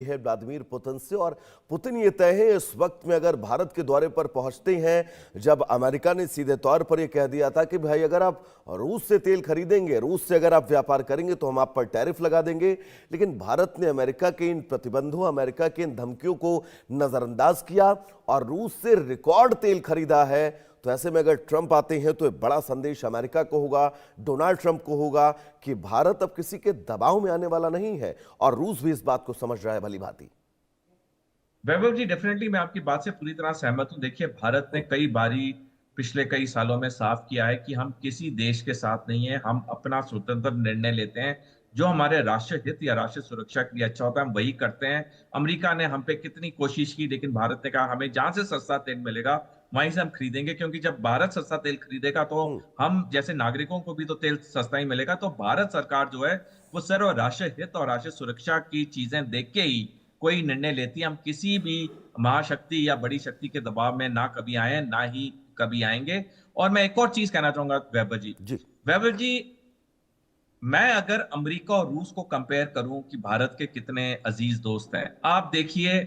है Vladimir Putin से। और पुतिन ये तय है इस वक्त में अगर भारत के दौरे पर पहुंचते हैं, जब अमेरिका ने सीधे तौर पर यह कह दिया था कि भाई अगर आप रूस से तेल खरीदेंगे, रूस से अगर आप व्यापार करेंगे तो हम आप पर टैरिफ लगा देंगे। लेकिन भारत ने अमेरिका के इन प्रतिबंधों, अमेरिका के इन धमकियों को नजरअंदाज किया और रूस से रिकॉर्ड तेल खरीदा है। तो ऐसे में अगर ट्रंप आते हैं तो एक बड़ा संदेश अमेरिका को होगा, डोनाल्ड ट्रंप को होगा कि भारत अब किसी के दबाव में आने वाला नहीं है। और रूस भी इस बात को समझ रहा है भली भांति। वैभव जी, डेफिनेटली मैं आपकी बात से पूरी तरह सहमत हूं। देखिए, भारत ने कई बारी पिछले कई सालों में साफ किया है कि हम किसी देश के साथ नहीं है। हम अपना स्वतंत्र निर्णय लेते हैं। जो हमारे राष्ट्रीय हित या राष्ट्रीय सुरक्षा के लिए अच्छा होता है हम वही करते हैं। अमेरिका ने हम पे कितनी कोशिश की, लेकिन भारत ने कहा हमें जहां से सस्ता तेल मिलेगा वहीं से हम खरीदेंगे, क्योंकि जब भारत सस्ता तेल खरीदेगा तो हम्म। हम जैसे नागरिकों को भी तो तेल सस्ता ही मिलेगा। तो भारत सरकार जो है वो सर्व राष्ट्रीय हित और राष्ट्रीय सुरक्षा की चीजें देख के ही कोई निर्णय लेती है। हम किसी भी महाशक्ति या बड़ी शक्ति के दबाव में ना कभी आए हैं, ना ही कभी आएंगे। और मैं एक और चीज कहना चाहूंगा वैभव जी। जी। वैभव जी, मैं अगर अमेरिका और रूस को कंपेयर करूं कि भारत के कितने अजीज दोस्त हैं, आप देखिए,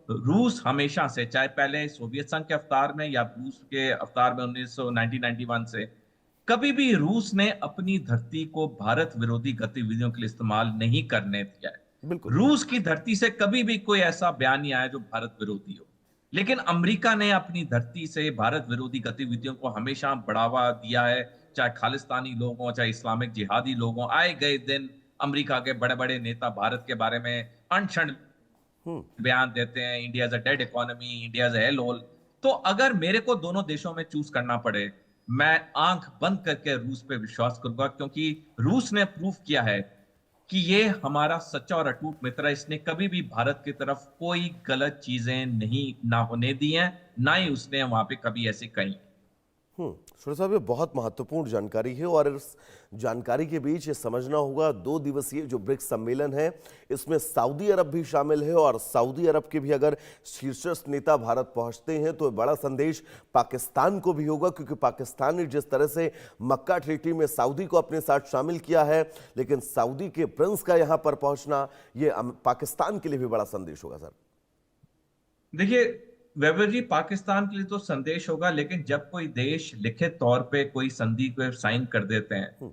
रूस हमेशा से, चाहे पहले सोवियत संघ के अवतार में या रूस के अवतार में 1991 से, कभी भी रूस ने अपनी धरती को भारत विरोधी गतिविधियों के लिए इस्तेमाल नहीं करने दिया है। बिल्कुल। रूस की धरती से कभी भी कोई ऐसा बयान नहीं आया जो भारत विरोधी हो। लेकिन अमेरिका ने अपनी धरती से भारत विरोधी गतिविधियों को हमेशा बढ़ावा दिया है। चाहे खालिस्तानी लोग हों, चाहे इस्लामिक जिहादी लोग हों, आए गए दिन अमेरिका के बड़े बड़े नेता भारत के बारे में अनशन हम्म। बयान देते हैं। India is a dead economy, India is a hell hole. तो अगर मेरे को दोनों देशों में चूज करना पड़े, मैं आंख बंद करके रूस पे विश्वास करूंगा, क्योंकि रूस ने प्रूफ किया है कि ये हमारा सच्चा और अटूट मित्र है। इसने कभी भी भारत की तरफ कोई गलत चीजें नहीं ना होने दी हैं, ना ही उसने वहां पे कभी ऐसे कही। सुरेश साहब, ये बहुत महत्वपूर्ण जानकारी है और इस जानकारी के बीच ये समझना होगा 2 दिवसीय जो ब्रिक्स सम्मेलन है, इसमें सऊदी अरब भी शामिल है। और सऊदी अरब के भी अगर शीर्षस्थ नेता भारत पहुंचते हैं तो बड़ा संदेश पाकिस्तान को भी होगा, क्योंकि पाकिस्तान ने जिस तरह से मक्का ट्रीटी में सऊदी को अपने साथ शामिल किया है, लेकिन सऊदी के प्रिंस का यहां पर पहुंचना ये पाकिस्तान के लिए भी बड़ा संदेश होगा। सर देखिए वैभव जी, पाकिस्तान के लिए तो संदेश होगा, लेकिन जब कोई देश लिखित तौर पे कोई संधि को साइन कर देते हैं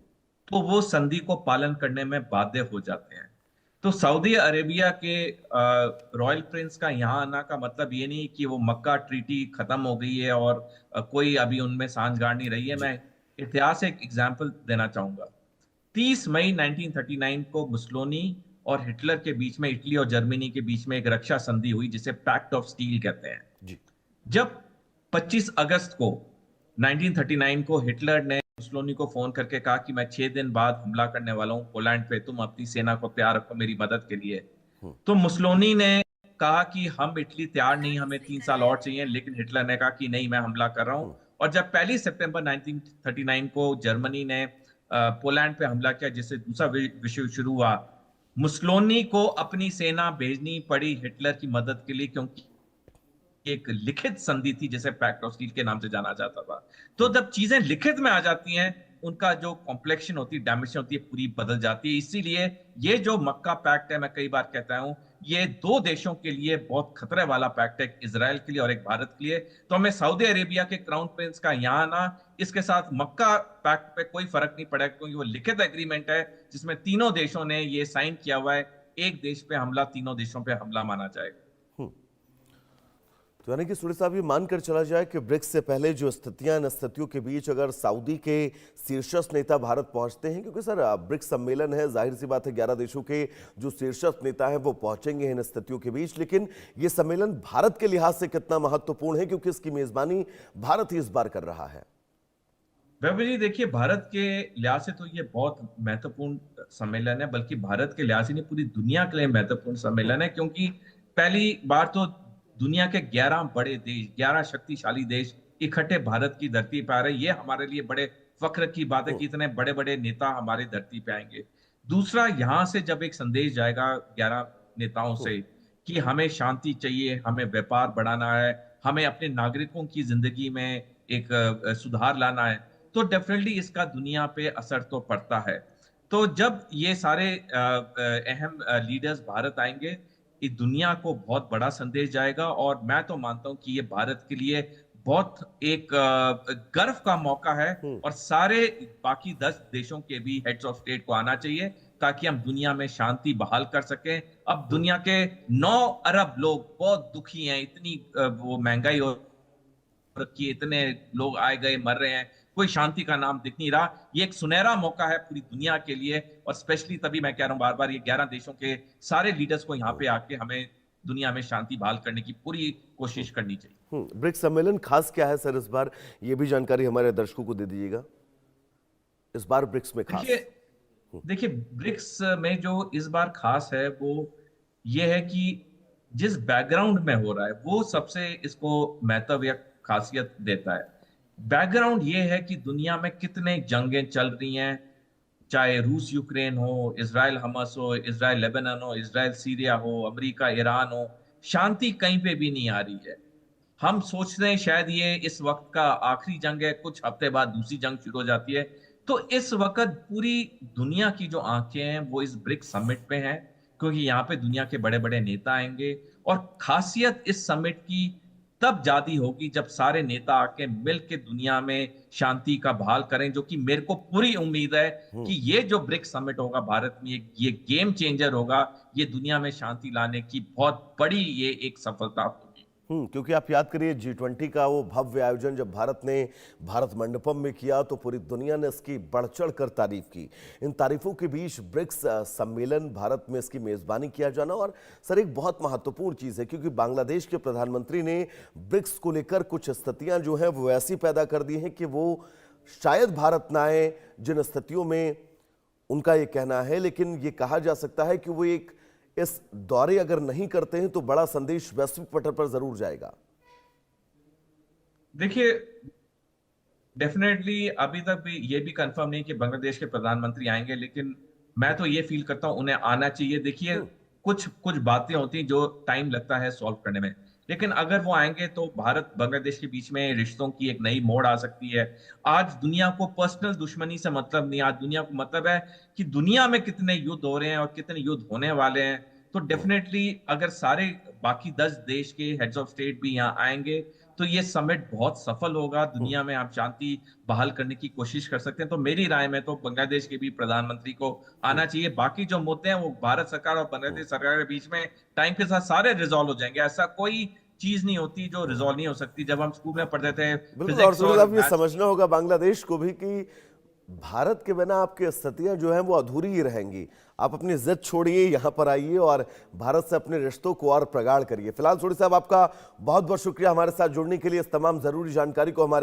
तो वो संधि को पालन करने में बाध्य हो जाते हैं। तो सऊदी अरेबिया के रॉयल प्रिंस का यहाँ आना का मतलब ये नहीं कि वो मक्का ट्रीटी खत्म हो गई है और कोई अभी उनमें सांठगांठ नहीं रही है। जी। मैं इतिहास एक एग्जाम्पल देना चाहूंगा। 30 मई 1939 को मुसोलिनी और हिटलर के बीच में, इटली और जर्मनी के बीच में एक रक्षा संधि हुई जिसे पैक्ट ऑफ स्टील कहते हैं। जी। जब 25 अगस्त को 1939 को हिटलर ने मुसोलिनी को फोन करके कहा कि मैं 6 दिन बाद हमला करने वाला हूं पोलैंड पे, तुम अपनी सेना को तैयार रखो मेरी मदद के लिए। तो मुसोलिनी ने कहा कि हम इटली तैयार नहीं, हमें 3 साल और चाहिए। लेकिन हिटलर ने कहा कि नहीं, मैं हमला कर रहा हूं। और जब 1 सितंबर 1939 को जर्मनी ने पोलैंड पे हमला किया, जिससे दूसरा विश्व युद्ध शुरू हुआ, मुसोलिनी को अपनी सेना भेजनी पड़ी हिटलर की मदद के लिए, क्योंकि एक लिखित संधि थी जिसे पैक्ट ऑफ स्टील के नाम से जाना जाता था। तो जब चीजें लिखित में आ जाती हैं, उनका जो कॉम्प्लेक्शन होती है, डायमेंशन होती है, पूरी बदल जाती है। इसीलिए ये जो मक्का पैक्ट है, मैं कई बार कहता हूं, ये दो देशों के लिए बहुत खतरे वाला पैक्ट है, एक इजराइल के लिए और एक भारत के लिए। तो हमें सऊदी अरेबिया के क्राउन प्रिंस का यहाँ आना, इसके साथ मक्का पैक्ट पे कोई फर्क नहीं पड़ेगा, क्योंकि वो लिखित एग्रीमेंट है जिसमें तीनों देशों ने ये साइन किया हुआ है। एक देश पे हमला तीनों देशों पे हमला माना जाएगा। तो यानी कि सुरेश साहब, ये मानकर चला जाए कि ब्रिक्स से पहले जो स्थितियां, इन स्थितियों के बीच अगर सऊदी के शीर्षस्थ नेता भारत पहुंचते हैं, क्योंकि सर ब्रिक्स सम्मेलन है, जाहिर सी बात है 11 देशों के जो शीर्षस्थ नेता हैं वो पहुंचेंगे इन स्थितियों के बीच। लेकिन ये सम्मेलन भारत के लिहाज से कितना महत्वपूर्ण है, क्योंकि इसकी मेजबानी भारत ही इस बार कर रहा है। वैभव जी, देखिए, भारत के लिहाज से तो ये बहुत महत्वपूर्ण सम्मेलन है, बल्कि भारत के लिहाज से नहीं, पूरी दुनिया के लिए महत्वपूर्ण सम्मेलन है। क्योंकि पहली बार तो दुनिया के 11 बड़े देश, 11 शक्तिशाली देश इकट्ठे भारत की धरती पे आ रहे हैं। ये हमारे लिए बड़े फख्र की बात है कि इतने बड़े बड़े नेता हमारी धरती पे आएंगे। दूसरा, यहां से जब एक संदेश जाएगा 11 नेताओं से कि हमें शांति चाहिए, हमें व्यापार बढ़ाना है, हमें अपने नागरिकों की जिंदगी में एक सुधार लाना है, तो डेफिनेटली इसका दुनिया पे असर तो पड़ता है। तो जब ये सारे अहम लीडर्स भारत आएंगे, ये दुनिया को बहुत बड़ा संदेश जाएगा और मैं तो मानता हूं कि ये भारत के लिए बहुत एक गर्व का मौका है और सारे बाकी 10 देशों के भी हेड्स ऑफ स्टेट को आना चाहिए ताकि हम दुनिया में शांति बहाल कर सकें। अब दुनिया के 9 अरब लोग बहुत दुखी हैं, इतनी वो महंगाई हो रखी है, इतने लोग आए गए मर रहे हैं, कोई शांति का नाम दिख नहीं रहा। ये एक सुनहरा मौका है पूरी दुनिया के लिए और स्पेशली तभी मैं कह रहा हूं बार बार, ये 11 देशों के सारे लीडर्स को यहाँ पे आके हमें दुनिया में शांति बहाल करने की पूरी कोशिश करनी चाहिए। ब्रिक्स सम्मेलन खास क्या है सर इस बार, ये भी जानकारी हमारे दर्शकों को दे दीजिएगा इस बार ब्रिक्स में खास। देखिए ब्रिक्स में जो इस बार खास है वो ये है कि जिस बैकग्राउंड में हो रहा है वो सबसे इसको महत्व या खासियत देता है। बैकग्राउंड ये है कि दुनिया में कितने जंगें चल रही हैं, चाहे रूस यूक्रेन हो, इजराइल हमास हो, इजराइल लेबनान हो, इजराइल सीरिया हो, अमेरिका ईरान हो, शांति कहीं पे भी नहीं आ रही है। हम सोच रहे हैं शायद ये इस वक्त का आखिरी जंग है, कुछ हफ्ते बाद दूसरी जंग शुरू हो जाती है। तो इस वक्त पूरी दुनिया की जो आंखें हैं वो इस ब्रिक्स समिट पे हैं, क्योंकि यहाँ पे दुनिया के बड़े बड़े नेता आएंगे और खासियत इस समिट की तब ज्यादा होगी जब सारे नेता आके मिल के दुनिया में शांति का बहाल करें, जो कि मेरे को पूरी उम्मीद है कि ये जो ब्रिक्स समिट होगा भारत में ये गेम चेंजर होगा, ये दुनिया में शांति लाने की बहुत बड़ी ये एक सफलता होगी। क्योंकि आप याद करिए G20 का वो भव्य आयोजन जब भारत ने भारत मंडपम में किया तो पूरी दुनिया ने इसकी बढ़ चढ़ कर तारीफ की। इन तारीफों के बीच ब्रिक्स सम्मेलन भारत में इसकी मेजबानी किया जाना और सर एक बहुत महत्वपूर्ण चीज है, क्योंकि बांग्लादेश के प्रधानमंत्री ने ब्रिक्स को लेकर कुछ स्थितियां जो है वो ऐसी पैदा कर दी हैं कि वो शायद भारत ना आए, जिन स्थितियों में उनका ये कहना है। लेकिन ये कहा जा सकता है कि वो एक इस दौरे अगर नहीं करते हैं तो बड़ा संदेश वैश्विक पटल पर जरूर जाएगा। देखिए डेफिनेटली अभी तक भी ये भी कंफर्म नहीं कि बांग्लादेश के प्रधानमंत्री आएंगे, लेकिन मैं तो ये फील करता हूं उन्हें आना चाहिए। देखिए कुछ कुछ बातें होती हैं जो टाइम लगता है सॉल्व करने में, लेकिन अगर वो आएंगे तो भारत बांग्लादेश के बीच में रिश्तों की एक नई मोड़ आ सकती है। आज दुनिया को पर्सनल दुश्मनी से मतलब नहीं, आज दुनिया को मतलब है कि दुनिया में कितने युद्ध हो रहे हैं और कितने युद्ध होने वाले हैं। तो डेफिनेटली अगर सारे बाकी 10 देश के हेड्स ऑफ स्टेट भी यहाँ आएंगे तो ये समिट बहुत सफल होगा, दुनिया में आप शांति बहाल करने की कोशिश कर सकते हैं। तो मेरी राय में तो बांग्लादेश के भी प्रधानमंत्री को आना चाहिए। बाकी जो मुद्दे हैं वो भारत सरकार और बांग्लादेश सरकार के बीच में टाइम के साथ सारे रिजॉल्व हो जाएंगे। ऐसा कोई चीज नहीं होती जो रिजॉल्व नहीं हो सकती। जब हम स्कूल में पढ़ते थे बिल्कुल, और ये समझना होगा बांग्लादेश को भी कि भारत के बिना आपकी स्थितियां जो हैं वो अधूरी ही रहेंगी। आप अपनी जिद छोड़िए, यहाँ पर आइए और भारत से अपने रिश्तों को और प्रगाढ़ करिए। फिलहाल सोढी साहब आपका बहुत बहुत शुक्रिया हमारे साथ जुड़ने के लिए, इस तमाम जरूरी जानकारी को हमारे